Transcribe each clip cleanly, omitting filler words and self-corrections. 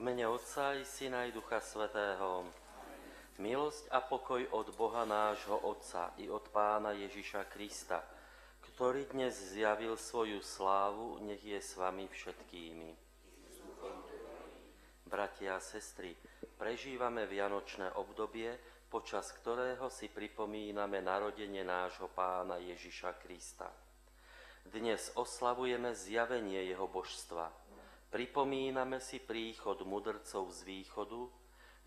mene Otca i Syna i Ducha Svätého. Milosť a pokoj od Boha nášho Otca i od Pána Ježiša Krista, ktorý dnes zjavil svoju slávu, nech je s vami všetkými. Bratia a sestry, prežívame vianočné obdobie, počas ktorého si pripomíname narodenie nášho Pána Ježiša Krista. Dnes oslavujeme zjavenie jeho božstva. Pripomíname si príchod mudrcov z východu,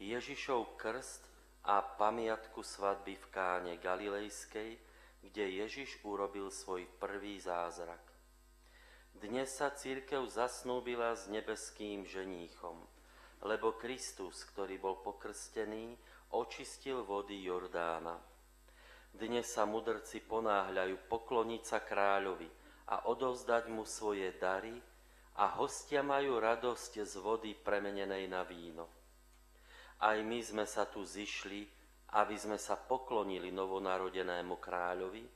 Ježišov krst a pamiatku svadby v Káne Galilejskej, kde Ježiš urobil svoj prvý zázrak. Dnes sa cirkev zasnúbila s nebeským ženíchom, lebo Kristus, ktorý bol pokrstený, očistil vody Jordána. Dnes sa mudrci ponáhľajú pokloniť sa kráľovi a odovzdať mu svoje dary, a hostia majú radosť z vody premenenej na víno. Aj my sme sa tu zišli, aby sme sa poklonili novonarodenému kráľovi,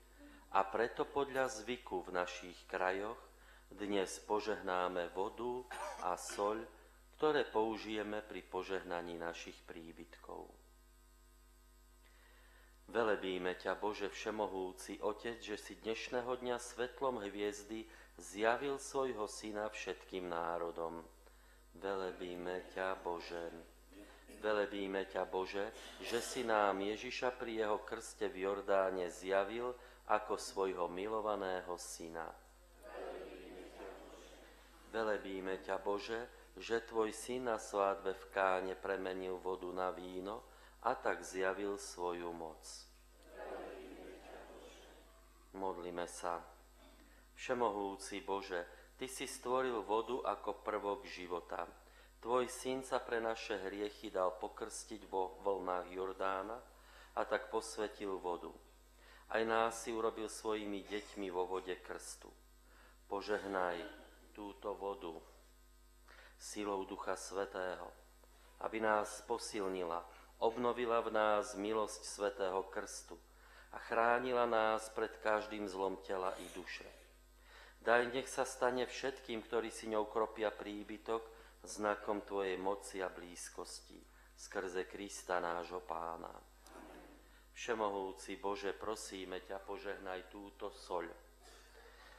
a preto podľa zvyku v našich krajoch dnes požehnáme vodu a soľ, ktoré použijeme pri požehnaní našich príbytkov. Velebíme ťa, Bože všemohúci Otec, že si dnešného dňa svetlom hviezdy zjavil svojho Syna všetkým národom. Velebíme ťa, Bože. Velebíme ťa, Bože, že si nám Ježiša pri jeho krste v Jordáne zjavil ako svojho milovaného Syna. Velebíme ťa, Bože, že tvoj Syn na svadbe v Káne premenil vodu na víno a tak zjavil svoju moc. Modlíme sa. Všemohúci Bože, Ty si stvoril vodu ako prvok života. Tvoj Syn sa pre naše hriechy dal pokrstiť vo vlnách Jordána a tak posvetil vodu. Aj nás si urobil svojimi deťmi vo vode krstu. Požehnaj túto vodu silou Ducha Svätého, aby nás posilnila, obnovila v nás milosť Svätého krstu a chránila nás pred každým zlom tela i duše. Daj, nech sa stane všetkým, ktorí si ňou kropia príbytok, znakom Tvojej moci a blízkosti, skrze Krista nášho Pána. Všemohúci Bože, prosíme ťa, požehnaj túto soľ.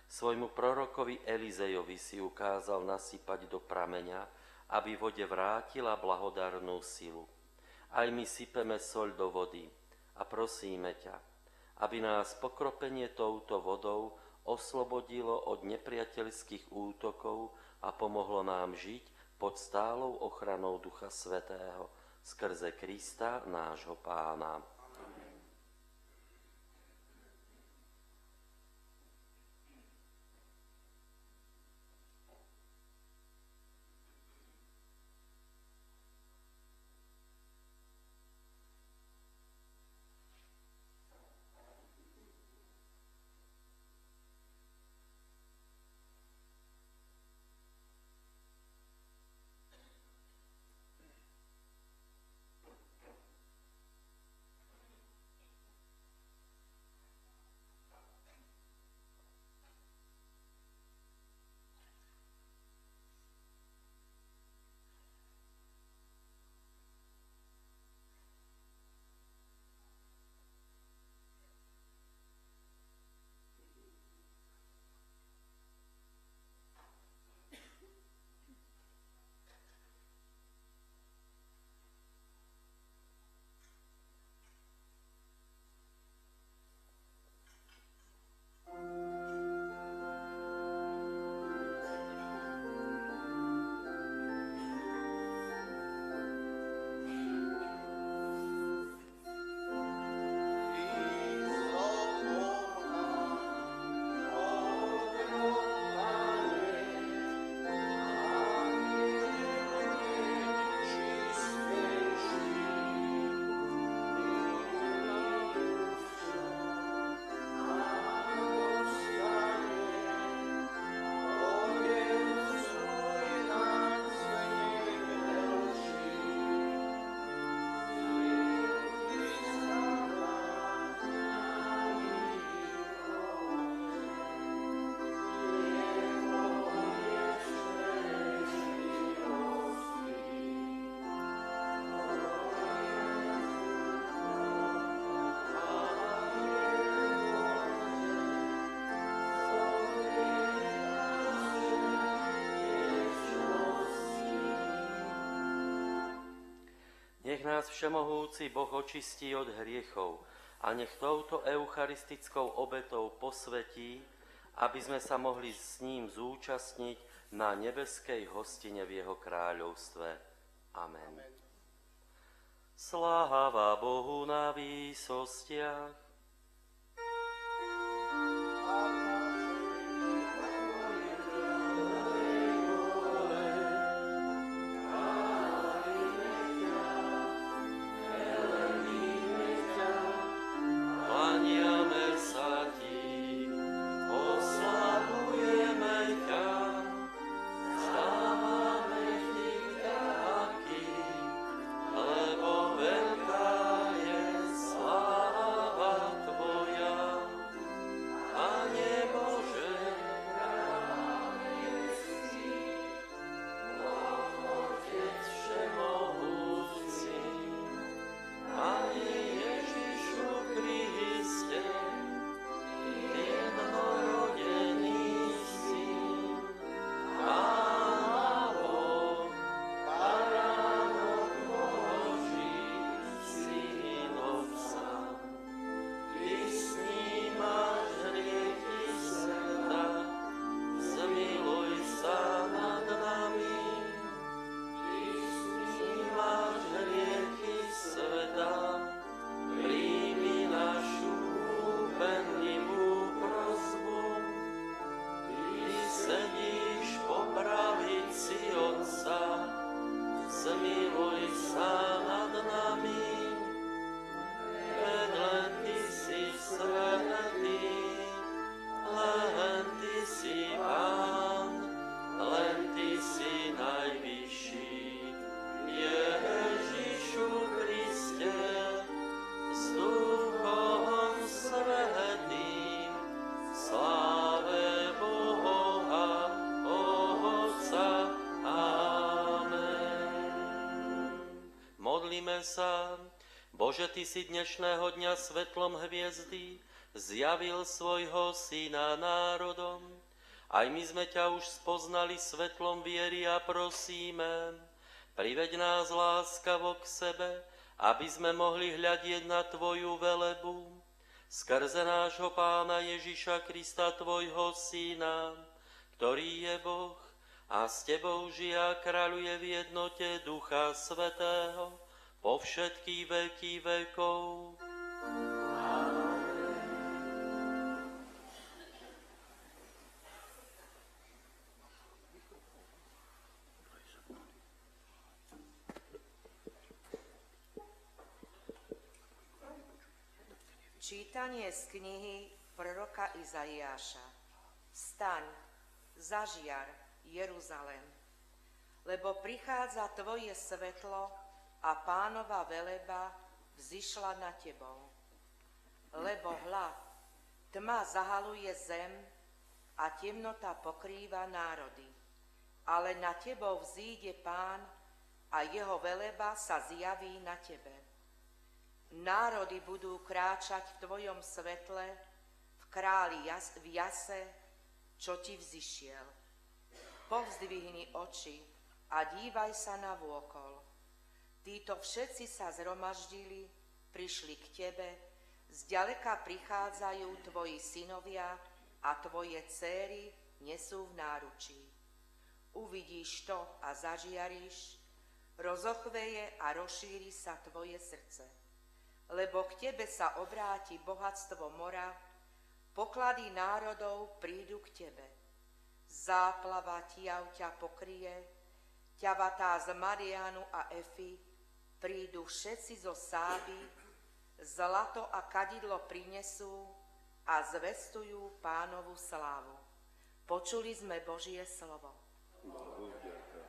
Svojmu prorokovi Elizejovi si ukázal nasypať do prameňa, aby vode vrátila blahodarnú silu. Aj my sypeme soľ do vody a prosíme ťa, aby nás pokropenie touto vodou oslobodilo od nepriateľských útokov a pomohlo nám žiť pod stálou ochranou Ducha Svätého skrze Krista nášho Pána. Nech nás všemohúci Boh očistí od hriechov a nech touto eucharistickou obetou posvetí, aby sme sa mohli s ním zúčastniť na nebeskej hostine v jeho kráľovstve. Amen. Sláva Bohu na výsostiach. Sa. Bože, Ty si dnešného dňa svetlom hviezdy zjavil svojho Syna národom. Aj my sme ťa už spoznali svetlom viery a prosíme, priveď nás láskavo k sebe, aby sme mohli hľadieť na Tvoju velebu. Skrze nášho Pána Ježiša Krista, Tvojho Syna, ktorý je Boh a s Tebou žije a kráľuje v jednote Ducha Svätého, po všetky veky vekov. Čítanie z knihy proroka Izaiáša. Vstaň, zažiar, Jeruzalém, lebo prichádza Tvoje svetlo a Pánova veleba vzišla na tebou. Lebo hľa, tma zahaluje zem a temnota pokrýva národy. Ale na tebou vzíde Pán a jeho veleba sa zjaví na tebe. Národy budú kráčať v tvojom svetle, v králi v jase, čo ti vzišiel. Povzdvihni oči a dívaj sa na vôkol. Títo všetci sa zhromaždili, prišli k tebe, zďaleka prichádzajú tvoji synovia a tvoje céry nesú v náručí. Uvidíš to a zažiaríš, rozochveje a rozšíri sa tvoje srdce. Lebo k tebe sa obráti bohatstvo mora, poklady národov prídu k tebe. Záplava tiav ťa pokrie, ťavatá z Marianu a Efy, prídu všetci zo Sáby, zlato a kadidlo prinesú a zvestujú Pánovu slávu. Počuli sme Božie slovo. Bohu vďaka.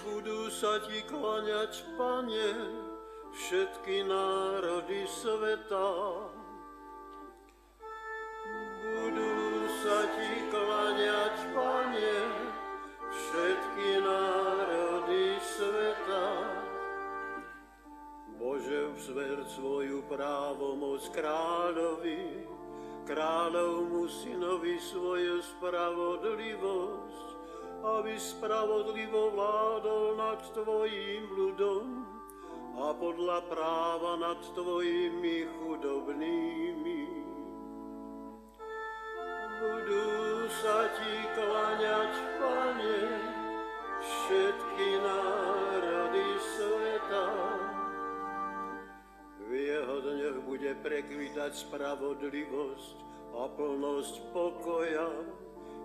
Budú sa ti kláňať, Pane, všetky národy sveta. Budú sa ti kláňať, Pane, všetky národy sveta. Bože, usver svoju právomoc kráľovi kráľovmu synovi svoju spravodlivosť, aby spravodlivo vládol nad tvojím ľudom a podľa práva nad tvojimi chudobnými. Budú sa ti kláňať, Pane, všetky národy sveta. V jeho dňoch bude prekvitať spravodlivosť a plnosť pokoja,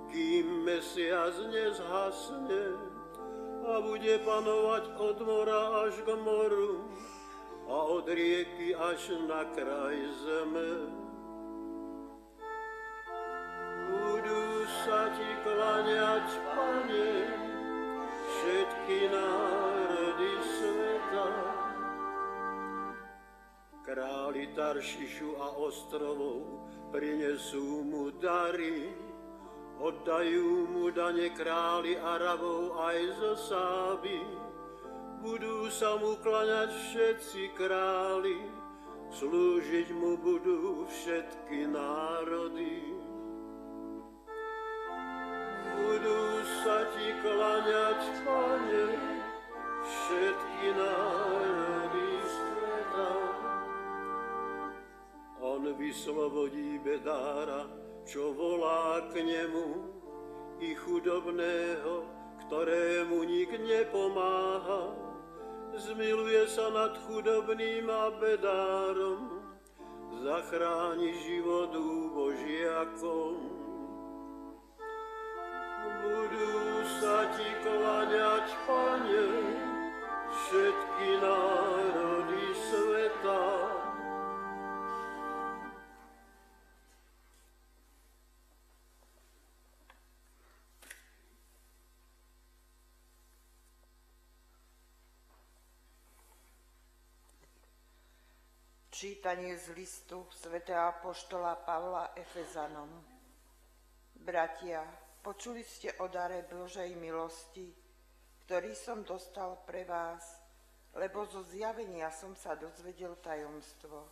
kým mesiac nezhasne a bude panovať od mora až k moru a od rieky až na kraj zeme. Budú sa ti kláňať, Pane, všetky národy sveta. Králi Taršišu a ostrovov prinesú mu dary, oddajú mu dane králi Arabov aj zo Sáby. Budú sa mu klaňať všetci králi, slúžiť mu budú všetky národy. Budú sa ti klaňať, Pane, všetky národy sveta. On vyslobodí bedára, čo volá k nemu, i chudobného, ktorému nik nepomáha. Zmiluje sa nad chudobným a bedárom, zachráni život úbožiakom. Budú sa ti kláňať, Pane, všetky národy sveta. Čítanie z listu svätého apoštola Pavla Efezanom. Bratia, počuli ste o dare Božej milosti, ktorý som dostal pre vás, lebo zo zjavenia som sa dozvedel tajomstvo.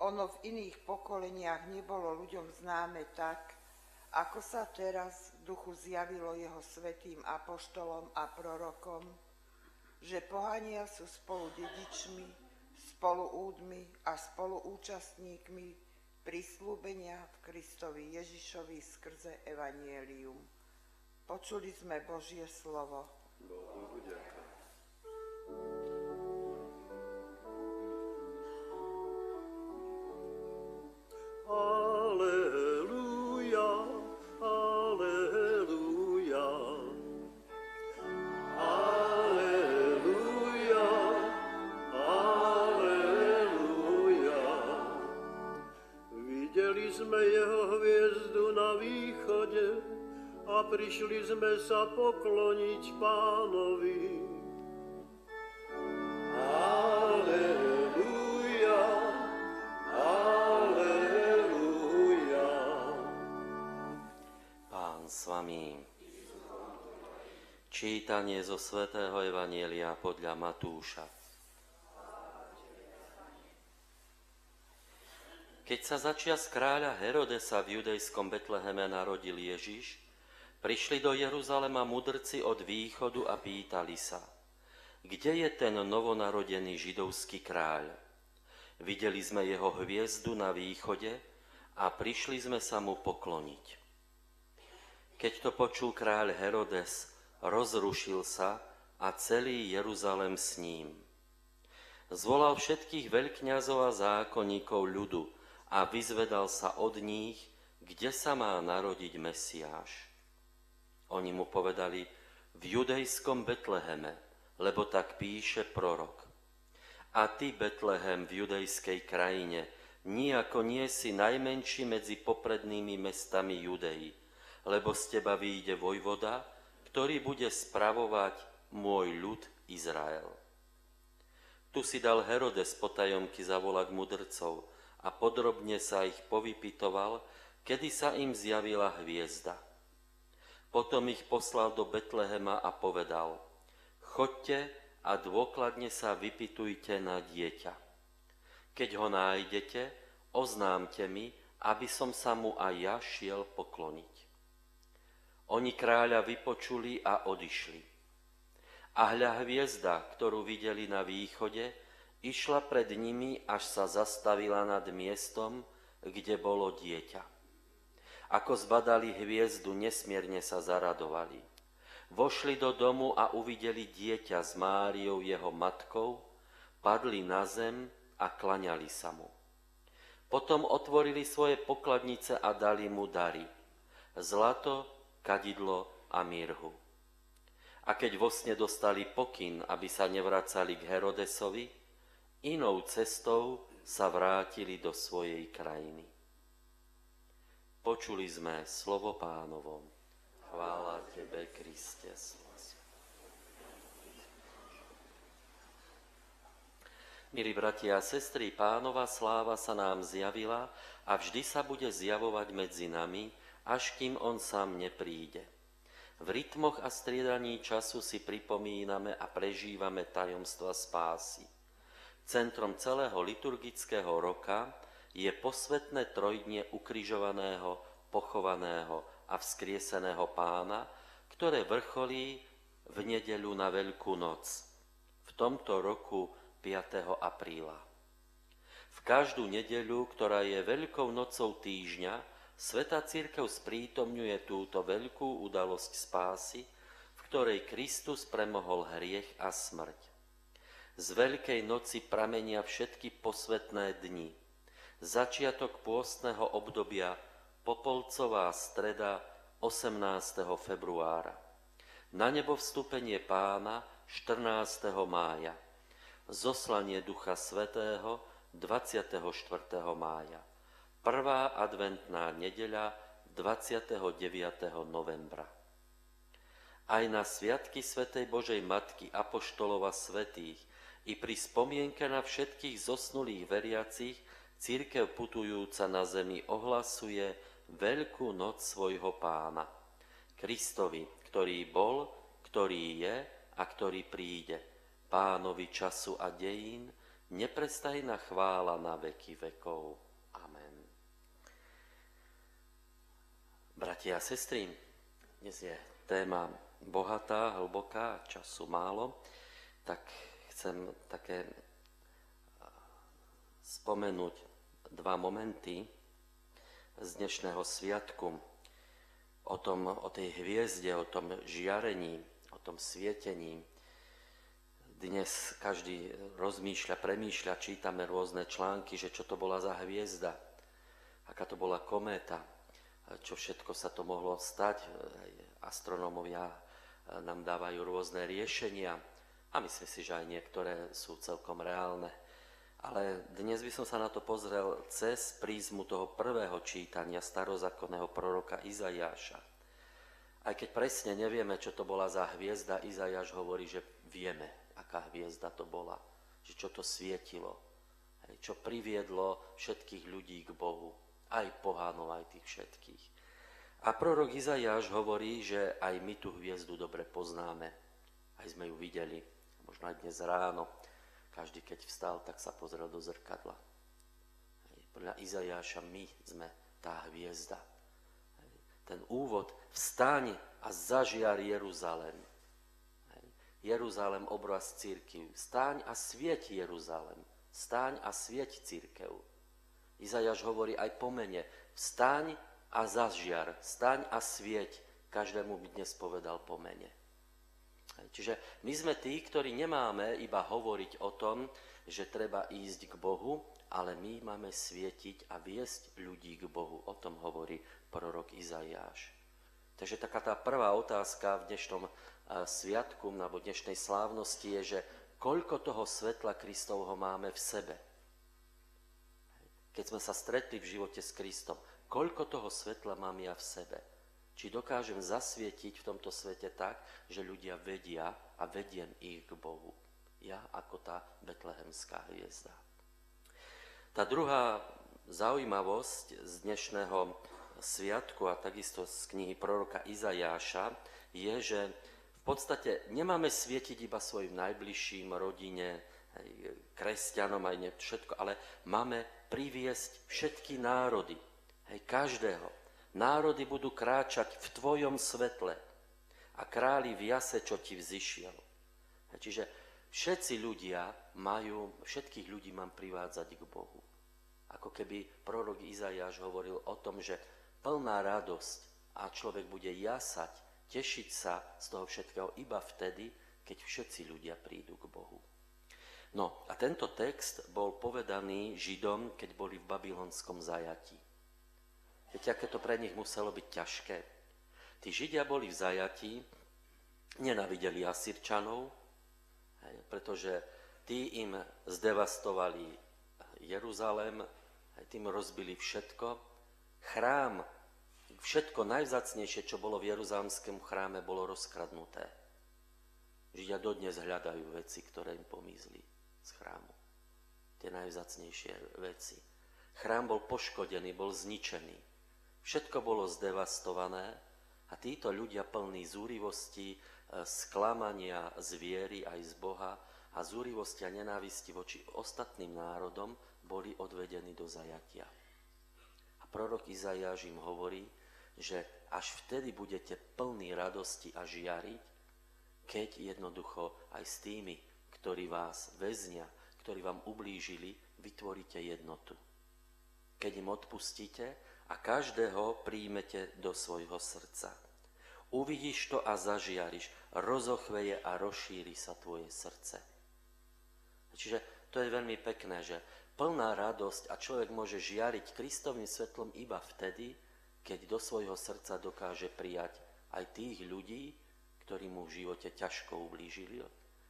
Ono v iných pokoleniach nebolo ľuďom známe tak, ako sa teraz v duchu zjavilo jeho svätým apoštolom a prorokom, že pohania sú spolu dedičmi, spoluúdmi a spoluúčastníkmi prisľúbenia v Kristovi Ježišovi skrze evanjelium. Počuli sme Božie slovo. Bohu vďaka. Aleluja, aleluja. Aleluja, aleluja. Videli sme jeho hviezdu na východe a prišli sme sa pokloniť Pánovi. Aleluja, aleluja. Pán s vami. Čítanie zo svätého evanjelia podľa Matúša. Keď sa začias kráľa Herodesa v judejskom Betleheme narodil Ježiš, prišli do Jeruzalema mudrci od východu a pýtali sa, kde je ten novonarodený židovský kráľ? Videli sme jeho hviezdu na východe a prišli sme sa mu pokloniť. Keď to počul kráľ Herodes, rozrušil sa a celý Jeruzalem s ním. Zvolal všetkých veľkňazov a zákonníkov ľudu a vyzvedal sa od nich, kde sa má narodiť Mesiáš. Oni mu povedali, v judejskom Betleheme, lebo tak píše prorok. A ty, Betlehem, v judejskej krajine, nijako nie si najmenší medzi poprednými mestami Judei, lebo z teba vyjde vojvoda, ktorý bude spravovať môj ľud Izrael. Tu si dal Herodes potajomky zavolať mudrcov a podrobne sa ich povypytoval, kedy sa im zjavila hviezda. Potom ich poslal do Betlehema a povedal, choďte a dôkladne sa vypytujte na dieťa. Keď ho nájdete, oznámte mi, aby som sa mu aj ja šiel pokloniť. Oni kráľa vypočuli a odišli. A hľa hviezda, ktorú videli na východe, išla pred nimi, až sa zastavila nad miestom, kde bolo dieťa. Ako zbadali hviezdu, nesmierne sa zaradovali. Vošli do domu a uvideli dieťa s Máriou, jeho matkou, padli na zem a klaňali sa mu. Potom otvorili svoje pokladnice a dali mu dary: zlato, kadidlo a mirhu. A keď vo sne dostali pokyn, aby sa nevracali k Herodesovi, inou cestou sa vrátili do svojej krajiny. Počuli sme slovo Pánovo. Chvála Tebe, Kriste. Milí bratia a sestry, Pánova sláva sa nám zjavila a vždy sa bude zjavovať medzi nami, až kým on sám nepríde. V rytmoch a striedaní času si pripomíname a prežívame tajomstva spásy. Centrom celého liturgického roka je posvätné trojdnie ukrižovaného, pochovaného a vzkrieseného Pána, ktoré vrcholí v nedeľu na Veľkú noc, v tomto roku 5. apríla. V každú nedeľu, ktorá je Veľkou nocou týždňa, Svätá Cirkev sprítomňuje túto veľkú udalosť spásy, v ktorej Kristus premohol hriech a smrť. Z Veľkej noci pramenia všetky posvätné dni. Začiatok pôstneho obdobia, popolcová streda 18. februára. Na nebo vstúpenie Pána 14. mája. Zoslanie Ducha Svätého 24. mája. Prvá adventná nedeľa 29. novembra. Aj na sviatky Svätej Božej Matky apoštolov a svätých i pri spomienke na všetkých zosnulých veriacich cirkev putujúca na zemi ohlasuje Veľkú noc svojho Pána. Kristovi, ktorý bol, ktorý je a ktorý príde, Pánovi času a dejín, neprestajná chvála na veky vekov. Amen. Bratia a sestry, dnes je téma bohatá, hlboká, času málo, tak chcem také spomenúť dva momenty z dnešného sviatku o tej hviezde, o tom žiarení, o tom svietení. Dnes každý rozmýšľa, premýšľa, čítame rôzne články, že čo to bola za hviezda, aká to bola kométa, čo všetko sa to mohlo stať. Astronómovia nám dávajú rôzne riešenia a myslím si, že aj niektoré sú celkom reálne. Ale dnes by som sa na to pozrel cez prízmu toho prvého čítania starozákonného proroka Izaiáša. Aj keď presne nevieme, čo to bola za hviezda, Izaiáš hovorí, že vieme, aká hviezda to bola, že čo to svietilo, čo priviedlo všetkých ľudí k Bohu, aj pohánov, aj tých všetkých. A prorok Izaiáš hovorí, že aj my tú hviezdu dobre poznáme, aj sme ju videli, možno aj dnes ráno. Každý, keď vstal, tak sa pozrel do zrkadla. Podľa Izaiáša my sme tá hviezda. Ten úvod: vstaň a zažiar Jeruzalém. Jeruzalém, obraz cirkvi. Vstaň a svieť Jeruzalém. Vstaň a svieť cirkev. Izaiáš hovorí aj po mene: vstaň a zažiar, vstaň a svieť. Každému by dnes povedal po mene. Čiže my sme tí, ktorí nemáme iba hovoriť o tom, že treba ísť k Bohu, ale my máme svietiť a viesť ľudí k Bohu. O tom hovorí prorok Izaiáš. Takže taká tá prvá otázka v dnešnom sviatku, alebo dnešnej slávnosti je, že koľko toho svetla Kristovho máme v sebe. Keď sme sa stretli v živote s Kristom, koľko toho svetla mám ja v sebe? Či dokážem zasvietiť v tomto svete tak, že ľudia vedia a vediem ich k Bohu. Ja ako tá betlehemská hviezda. Tá druhá zaujímavosť z dnešného sviatku a takisto z knihy proroka Izaiáša je, že v podstate nemáme svietiť iba svojim najbližším, rodine, kresťanom, aj všetko, ale máme priviesť všetky národy, Hej, každého. Národy budú kráčať v tvojom svetle a králi v jase, čo ti vzišiel. Hej, čiže všetkých ľudí mám privádzať k Bohu. Ako keby prorok Izaiáš hovoril o tom, že plná radosť a človek bude jasať, tešiť sa z toho všetkého iba vtedy, keď všetci ľudia prídu k Bohu. No a tento text bol povedaný Židom, keď boli v babylonskom zajatí. Viete, aké to pre nich muselo byť ťažké? Tí Židia boli v zajatí, nenávideli Asýrčanov, pretože tí im zdevastovali Jeruzalém, tým rozbili všetko. Chrám, všetko najvzácnejšie, čo bolo v jeruzalemskom chráme, bolo rozkradnuté. Židia dodnes hľadajú veci, ktoré im pomizli z chrámu. Tie najvzácnejšie veci. Chrám bol poškodený, bol zničený. Všetko bolo zdevastované a títo ľudia plní zúrivosti, sklamania z viery aj z Boha a zúrivosti a nenávisti voči ostatným národom boli odvedení do zajatia. A prorok Izaiáš im hovorí, že až vtedy budete plní radosti a žiariť, keď jednoducho aj s tými, ktorí vás väznia, ktorí vám ublížili, vytvoríte jednotu. Keď im odpustíte a každého príjmete do svojho srdca. Uvidíš to a zažiariš, rozochveje a rozšíri sa tvoje srdce. Čiže to je veľmi pekné, že plná radosť a človek môže žiariť Kristovým svetlom iba vtedy, keď do svojho srdca dokáže prijať aj tých ľudí, ktorí mu v živote ťažko ublížili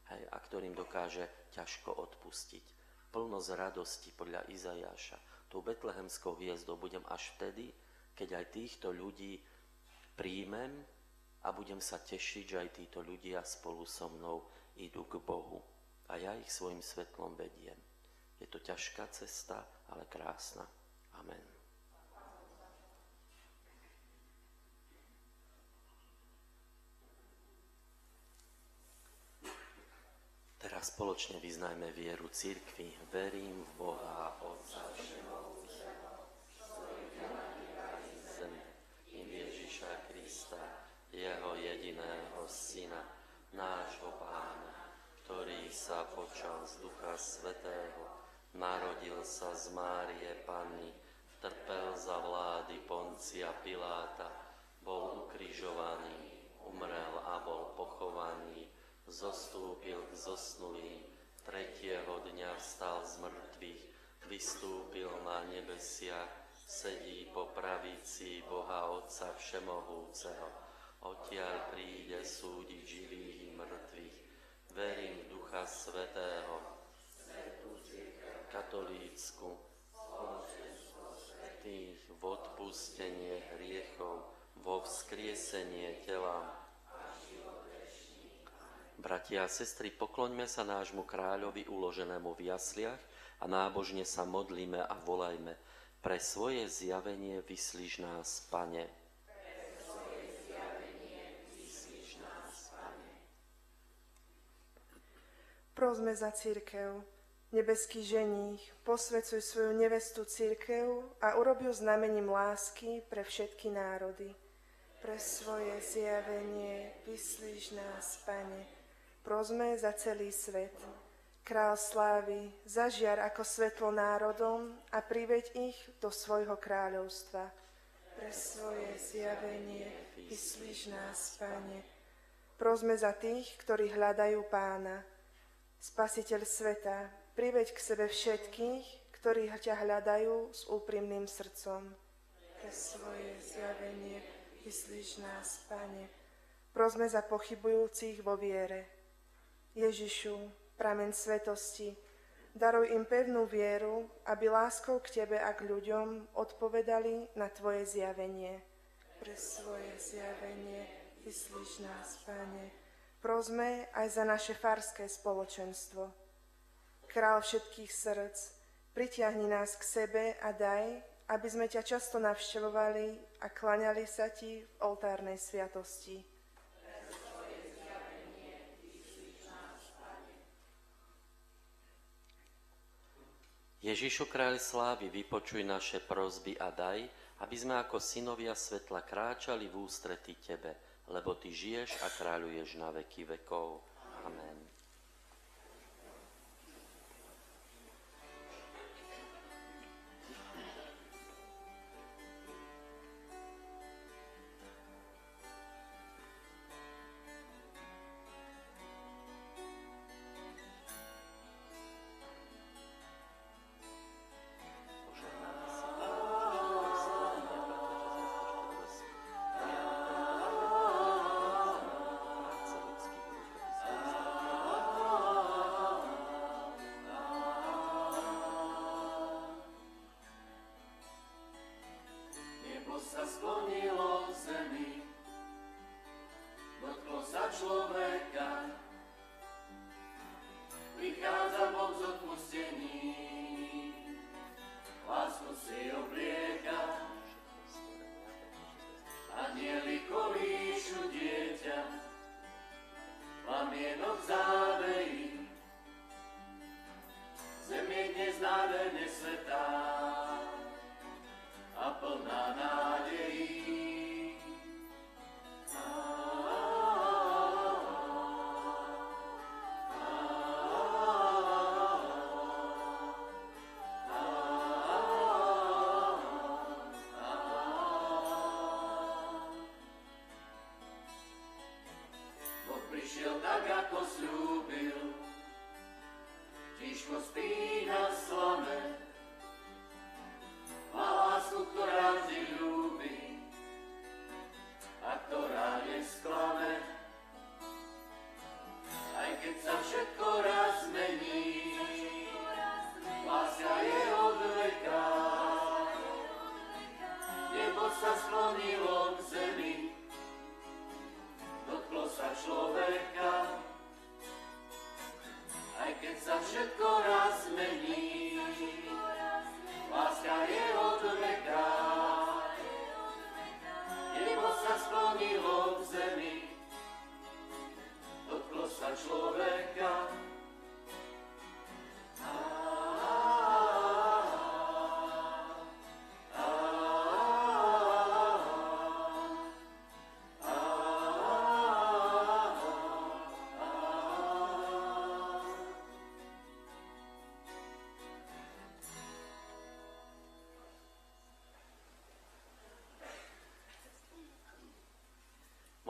a ktorým dokáže ťažko odpustiť. Plnosť radosti podľa Izaiáša, tou betlehemskou hviezdou budem až vtedy, keď aj týchto ľudí príjmem a budem sa tešiť, že aj títo ľudia spolu so mnou idú k Bohu. A ja ich svojim svetlom vediem. Je to ťažká cesta, ale krásna. Amen. Teraz spoločne vyznajme vieru cirkvi. Verím v Boha, Otca všemohúceho, stvoriteľa neba i zeme, i Ježiša Krista, jeho jediného Syna, nášho Pána, ktorý sa počal z Ducha Svätého, narodil sa z Márie Panny, trpel za vlády Poncia Piláta, bol ukrižovaný, umrel a bol pochovaný, zostúpil k zosnulým, tretieho dňa vstal z mŕtvych, vystúpil na nebesiach, sedí po pravici Boha Otca Všemohúceho. Odtiaľ príde súdiť živých i mŕtvych. Verím v Ducha Svätého, katolícku, spoločenstvo svätých, v odpustenie hriechov, vo vzkriesenie tela. Bratia a sestry, pokloňme sa nášmu kráľovi uloženému v jasliach a nábožne sa modlíme a volajme: pre svoje zjavenie vyslíš nás, Pane. Prosme za cirkev. Nebeský ženích, posväcuj svoju nevestu cirkev a urob ju znamením lásky pre všetky národy. Pre svoje zjavenie vyslíš nás, Pane. Prosme za celý svet. Král slávy, zažiar ako svetlo národom a priveď ich do svojho kráľovstva. Pre svoje zjavenie vyslíš nás, Pane. Prosme za tých, ktorí hľadajú Pána. Spasiteľ sveta, priveď k sebe všetkých, ktorí ťa hľadajú s úprimným srdcom. Pre svoje zjavenie vyslíš nás, Pane. Prosme za pochybujúcich vo viere. Ježišu, prameň svetosti, daruj im pevnú vieru, aby láskou k Tebe a k ľuďom odpovedali na Tvoje zjavenie. Pre svoje zjavenie vyslíš nás, Pane. Prosme aj za naše farské spoločenstvo. Král všetkých srdc, pritiahni nás k sebe a daj, aby sme ťa často navštevovali a klaňali sa Ti v oltárnej sviatosti. Ježišu kráľ slávy, vypočuj naše prosby a daj, aby sme ako synovia svetla kráčali v ústretí Tebe, lebo Ty žiješ a kráľuješ na veky vekov. Amen. Sa sklonilo k zemi, dotklo sa človeka, prichádza Boh z odpustení, lásku si oblieka, anjeli kolíšu dieťa, plamienok závejí, zem je dnes nádherne svetá a plná nádejí. Boh prišiel tak, ako sľúbil, tížko spí na slame, má lásku, ktorá vždy ľúbi a ktorá nesklame. Aj keď sa všetko raz zmení, láska je od veka. Nebo sa sklonilo k zemi, dotklo sa človeka. Aj keď sa všetko raz zmení, láska je od veka. Nebo sa sklonilo k zemi, dotklo sa človeka.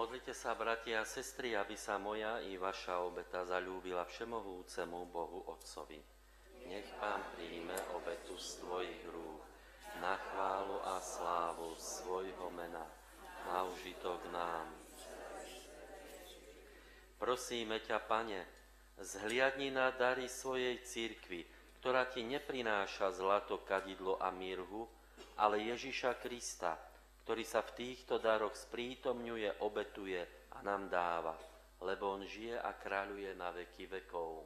Modlite sa, bratia a sestry, aby sa moja i vaša obeta zaľúbila všemohúcemu Bohu Otcovi. Nech Pán príjme obetu z tvojich rúk na chválu a slávu svojho mena, na užitok nám. Prosíme ťa, Pane, zhliadni na dary svojej cirkvi, ktorá ti neprináša zlato, kadidlo a mirhu, ale Ježiša Krista, ktorý sa v týchto daroch sprítomňuje, obetuje a nám dáva, lebo on žije a kráľuje na veky vekov.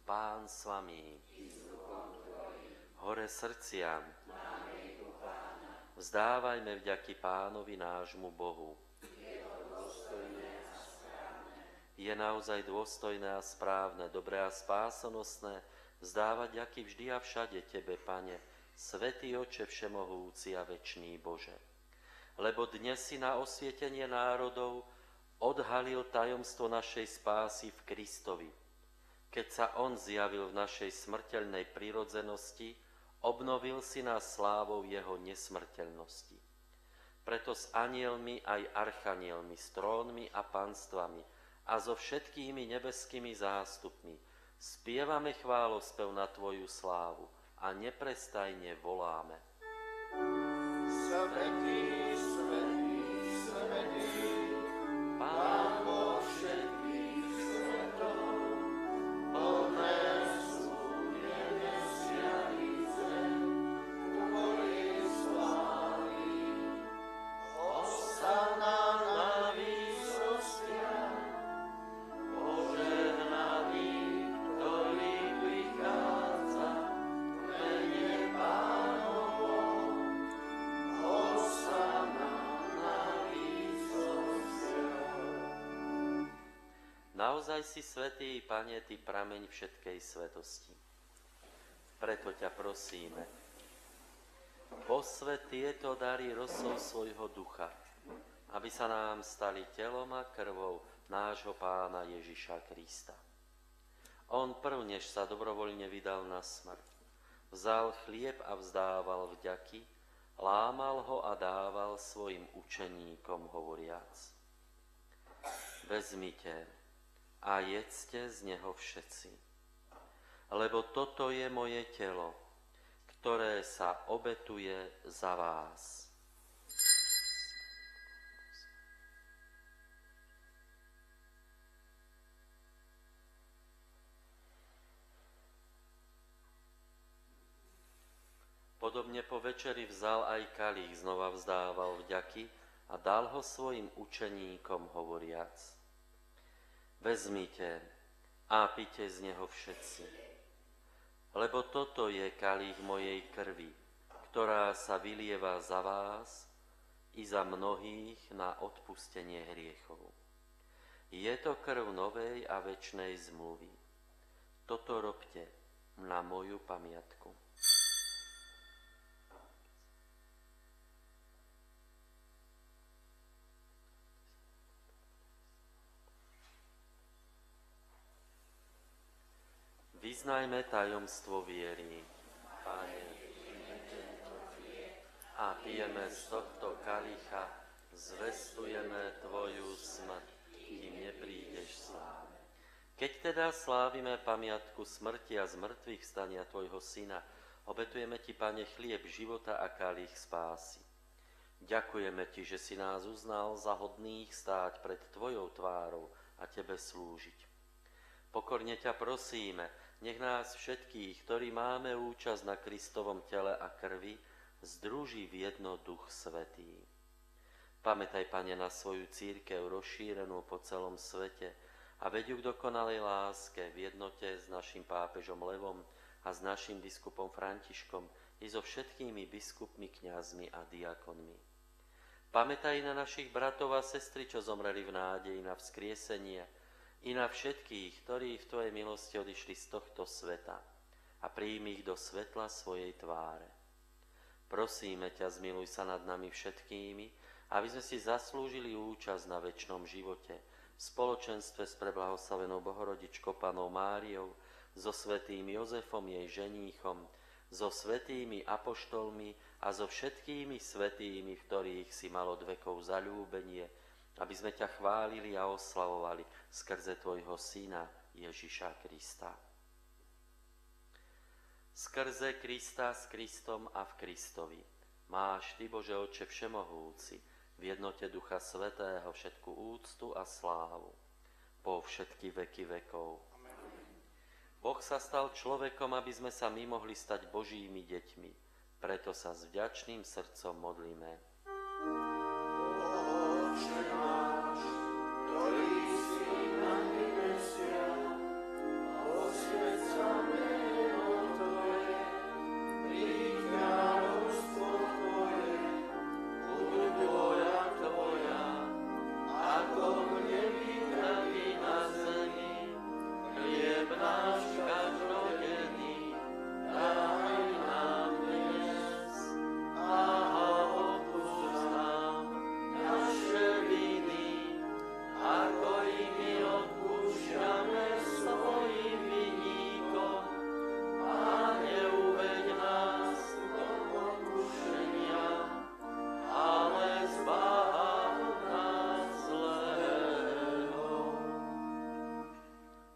Pán s vami, hore srdciam, vzdávajme vďaky Pánovi nášmu Bohu. Je naozaj dôstojné a správne, dobré a spásonosné vzdávať vďaky vždy a všade Tebe, Pane, Svätý Oče všemohúci a večný Bože. Lebo dnes si na osvietenie národov odhalil tajomstvo našej spásy v Kristovi. Keď sa On zjavil v našej smrteľnej prirodzenosti, obnovil si nás slávou Jeho nesmrteľnosti. Preto s anielmi aj archanielmi, s trónmi a panstvami a so všetkými nebeskými zástupmi spievame chválospev na Tvoju slávu a neprestajne voláme. Svätý, svätý, svätý, Pán Boh všetkých svetov, plné sú nebesia i zem tvojej slávy. Hosana na výsostiach, požehnaný, ktorý prichádza v mene Pánovom. Naozaj si svätý, Pane, Ty prameň všetkej svetosti. Preto ťa prosíme, posväť tieto dary rosou svojho ducha, aby sa nám stali telom a krvou nášho Pána Ježiša Krista. On prv, než sa dobrovoľne vydal na smrť, vzal chlieb a vzdával vďaky, lámal ho a dával svojim učeníkom hovoriac: Vezmite a jedzte z neho všetci, lebo toto je moje telo, ktoré sa obetuje za vás. Podobne po večeri vzal aj kalích, znova vzdával vďaky a dal ho svojim učeníkom hovoriac: Vezmite a pite z neho všetci, lebo toto je kalích mojej krvi, ktorá sa vylieva za vás i za mnohých na odpustenie hriechov. Je to krv novej a večnej zmluvy. Toto robte na moju pamiatku. Vyznajme tajomstvo viery. Pane, a pijeme z tohto kalicha, zvestujeme Tvoju smrť, kým neprídeš sláve. Keď teda slávime pamiatku smrti a zmrtvých vstania Tvojho Syna, obetujeme Ti, Pane, chlieb života a kalich spásy. Ďakujeme Ti, že si nás uznal za hodných stáť pred Tvojou tvárou a Tebe slúžiť. Pokorne ťa prosíme, nech nás všetkých, ktorí máme účasť na Kristovom tele a krvi, združí v jedno Duch Svätý. Pamätaj, Pane, na svoju cirkev rozšírenú po celom svete a veď ju k dokonalej láske v jednote s našim pápežom Levom a s našim biskupom Františkom i so všetkými biskupmi, kňazmi a diakonmi. Pamätaj na našich bratov a sestry, čo zomreli v nádeji na vzkriesenie, i na všetkých, ktorí v Tvojej milosti odišli z tohto sveta a príjmi ich do svetla svojej tváre. Prosíme ťa, zmiluj sa nad nami všetkými, aby sme si zaslúžili účasť na večnom živote v spoločenstve s preblahoslavenou Bohorodičkou Pannou Máriou, so svätým Jozefom, jej ženíchom, so svätými apoštolmi a so všetkými svätými, v ktorých si mal od vekov zaľúbenie, aby sme ťa chválili a oslavovali skrze Tvojho Syna Ježiša Krista. Skrze Krista, s Kristom a v Kristovi máš Ty, Bože Otče všemohúci, v jednote Ducha Svätého všetku úctu a slávu po všetky veky vekov. Boh sa stal človekom, aby sme sa my mohli stať Božími deťmi. Preto sa s vďačným srdcom modlíme.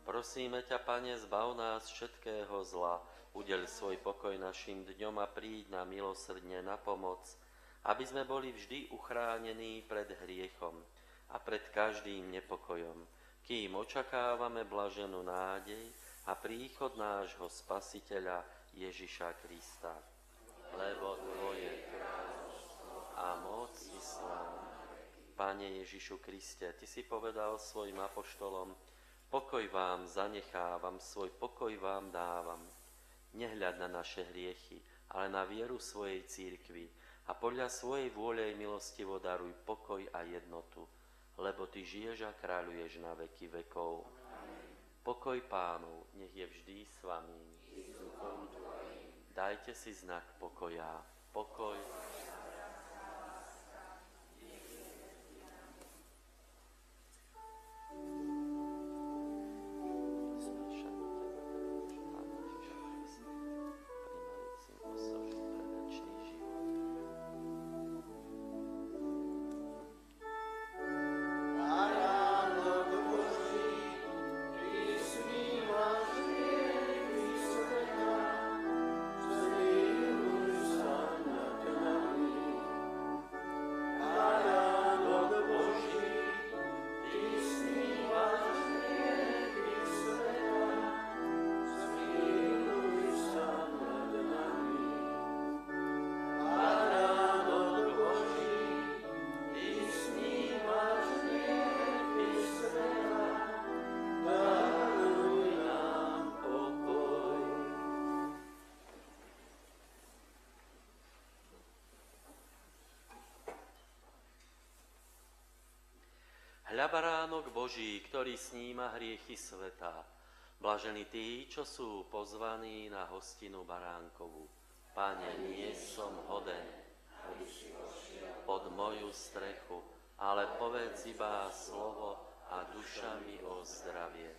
Prosíme ťa, Pane, zbav nás všetkého zla, udeľ svoj pokoj našim dňom a príď nám milosrdne na pomoc, aby sme boli vždy uchránení pred hriechom a pred každým nepokojom, kým očakávame blaženú nádej a príchod nášho Spasiteľa Ježiša Krista. Lebo Tvoje kráľovstvo a moc i sláva. Pane Ježišu Kriste, Ty si povedal svojim apoštolom: pokoj vám zanechávam, svoj pokoj vám dávam. Nehľad na naše hriechy, ale na vieru svojej cirkvi a podľa svojej vôle i milostivo daruj pokoj a jednotu, lebo Ty žiješ a kráľuješ na veky vekov. Pokoj Pánov, nech je vždy s vami. Dajte si znak pokoja. Pokoj. Baránok Boží, ty snímaš hriechy sveta, zmiluj sa nad nami. Baránok Boží, ty snímaš hriechy sveta, zmiluj sa nad nami. Baránok Boží, ty snímaš hriechy sveta, daruj nám pokoj. Hľa baránok Boží, ktorý sníma hriechy sveta. Blažení tí, čo sú pozvaní na hostinu baránkovú. Pane, nie som hoden, aby si vošiel pod moju strechu, ale povedz iba slovo a duša mi ozdravie.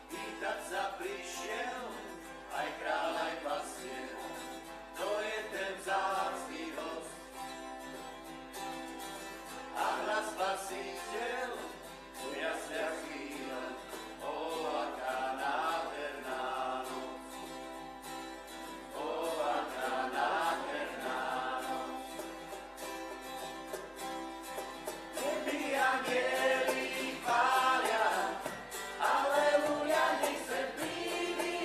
Vítať sa prišiel, aj kráľ, aj pastier, to je ten vzácny host. A hlas Spasiteľ u jaslia chvíle, o aká nádherná noc. O aká nádherná noc. Nebi anjeli chvália, Aleluja, nech se prívi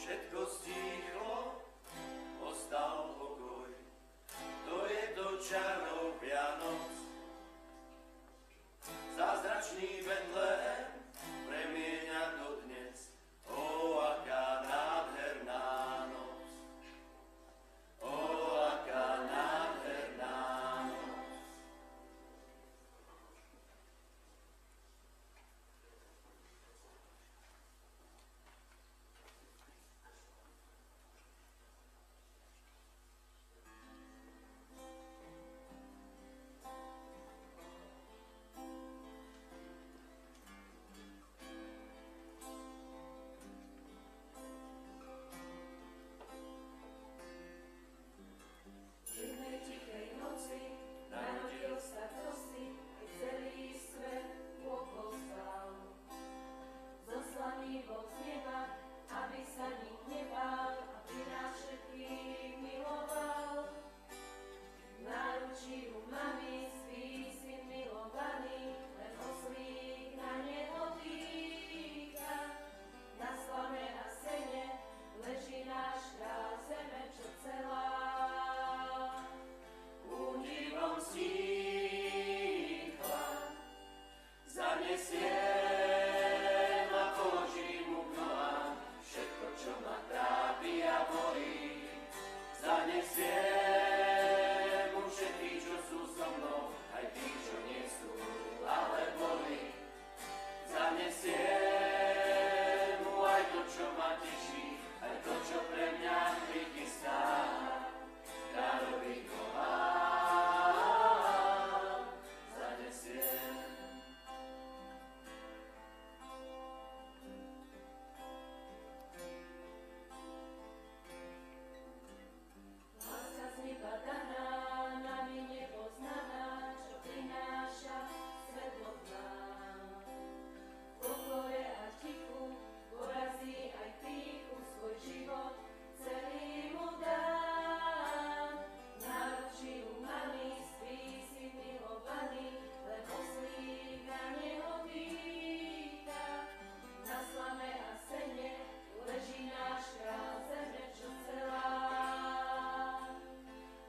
všetko stíchlo, ostal pokoj. To je do čarov Vianoc. Zázračný Betlehem premieňa to dnes. Ó, aká nádherná noc. Ó, aká nádherná noc. V jednej tichej noci narodil sa kdosi, keď celý svet vôkol spal. Zoslaný bol z neba, aby sa nik nebál, aby nás všetkých miloval. V náručí u mami spí syn milovaný, len oslík na neho dýcha. Na slame a sene leží náš král zeme, čo celá Údivom stíchla, zanesie ma, položím mu k nohám všetko, čo ma trápi a bolí. Zanesie mu všetky, čo sú so mnou, aj tí, čo nie sú, ale boli. Zanesie mu aj to, čo ma teší, aj to, čo pre mňa prichystá. Kráľových nohám zanesiem. Láska z neba daná, nami nepoznaná, čo prináša svetlo k nám. V pokoje a tichu porazí aj pýchu, svoj život celý mu dám. V náručí u mami spí syn milovaný, len oslík na neho dýcha. Na slame a sene leží náš král zeme, čo celá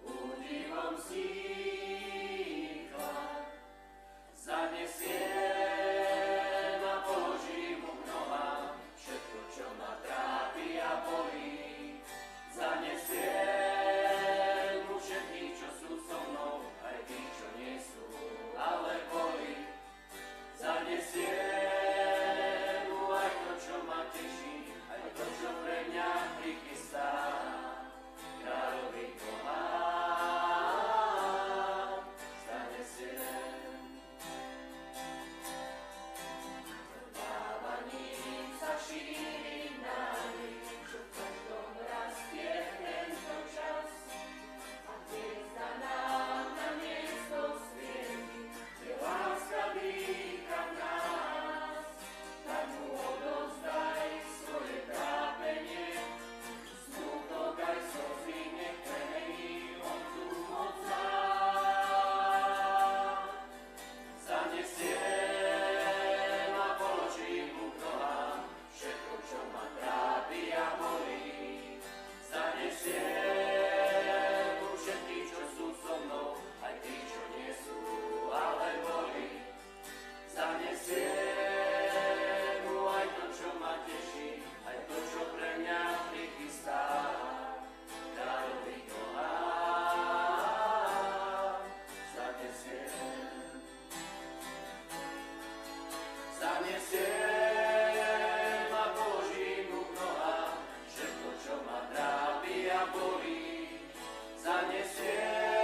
Údivom stíchla, zanesie ma, položím mu k nohám všetko, čo ma trápi a bolí. Zanesie mu všetkých, čo sú so mnou, aj tí, čo nie sú, ale boli. Zanesie mu aj to, čo ma teší, aj to, čo pre mňa prichystá. Kráľových nohám zanesiem. Dávaním sa šíri nádej, čo v každom rastie tento čas. A hviezda nám na miesto svieti, kde láska dýcha v nás. Tak mu odovzdaj svoje trápenie, smutok aj slzy nech premení on tú moc nám. Zanesiem a položím mu k nohám všetko, čo ma trápi a bolí. Zanesiem mu všetkých, čo sú so mnou, aj tí, čo nie sú, ale boli. Zanesiem mu aj to, čo ma teší, aj to, čo pre mňa prichystá. Kráľových nohám zanesiem. Zanesiem a položím mu k nohám všetko, čo ma trápi a bolí. Zanesiem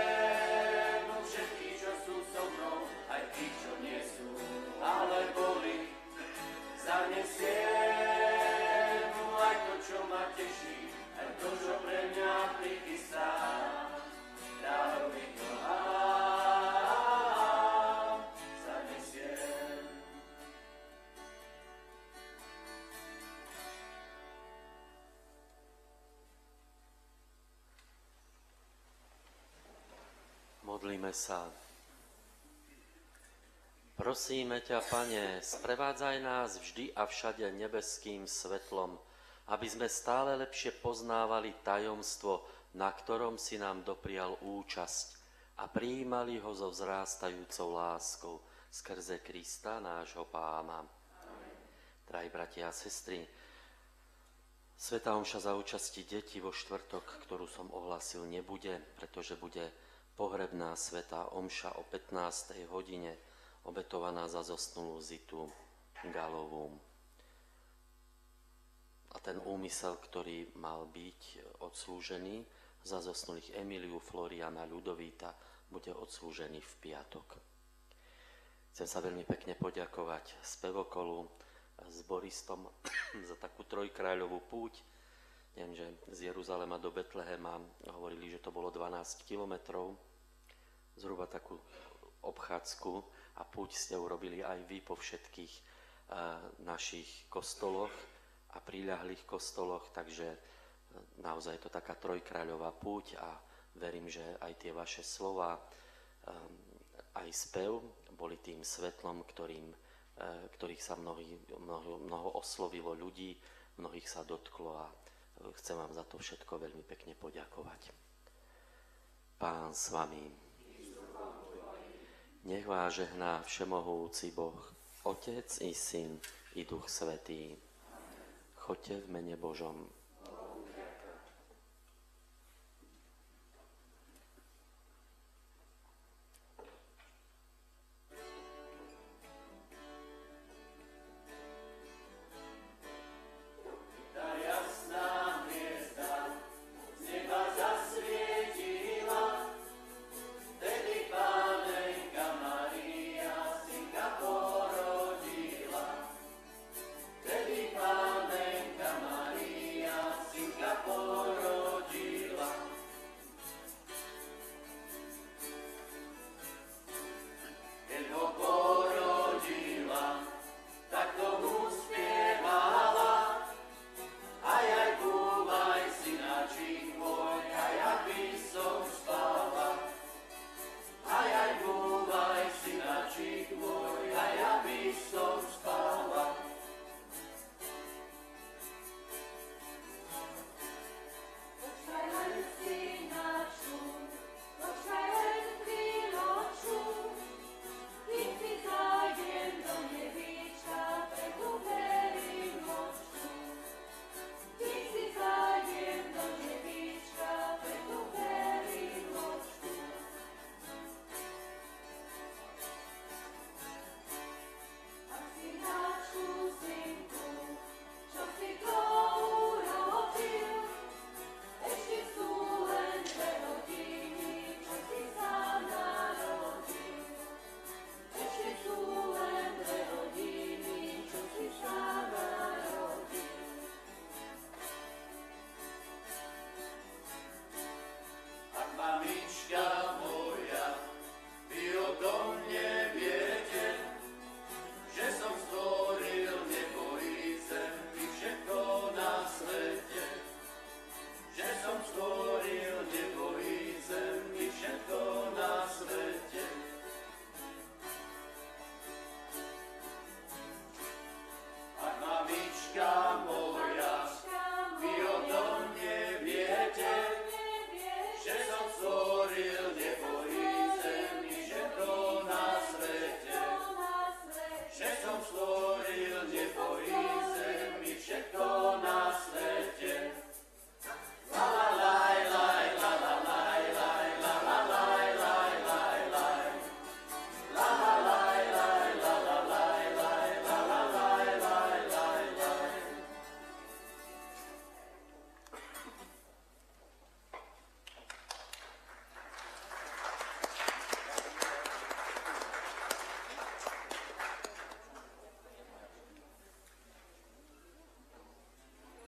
mu všetkých, čo sú so mnou, aj tí, čo nie sú, ale boli. Zanesiem mu aj to, čo ma teší, aj to, čo pre mňa prichystá. Kráľových nohám zanesiem. Modlíme sa. Prosíme ťa, Pane, sprevádzaj nás vždy a všade nebeským svetlom aby sme stále lepšie poznávali tajomstvo, na ktorom si nám doprial účasť a prijímali ho so vzrástajúcou láskou skrze Krista, nášho Pána. Drahí bratia a sestry, svätá omša za účasti detí vo štvrtok, ktorú som ohlasil, nebude, pretože bude pohrebná svätá omša o 15. hodine, obetovaná za zosnulú Zitu Galovú. A ten úmysel, ktorý mal byť odslúžený za zosnulých Emiliu, Floriana, Ľudovíta, bude odslúžený v piatok. Chcem sa veľmi pekne poďakovať spevokolu s Boristom za takú trojkráľovú púť. Viem, že z Jeruzalema do Betlehema hovorili, že to bolo 12 kilometrov, zhruba takú obchádzku, a púť ste urobili aj vy po všetkých našich kostoloch a priľahlých kostoloch, takže naozaj je to taká trojkráľová púť a verím, že aj tie vaše slova, aj spev boli tým svetlom, ktorých sa mnoho oslovilo ľudí, mnohých sa dotklo a chcem vám za to všetko veľmi pekne poďakovať. Pán s vami. Nech vás žehná všemohúci Boh, Otec i Syn i Duch Svätý. Choďte v mene Božom.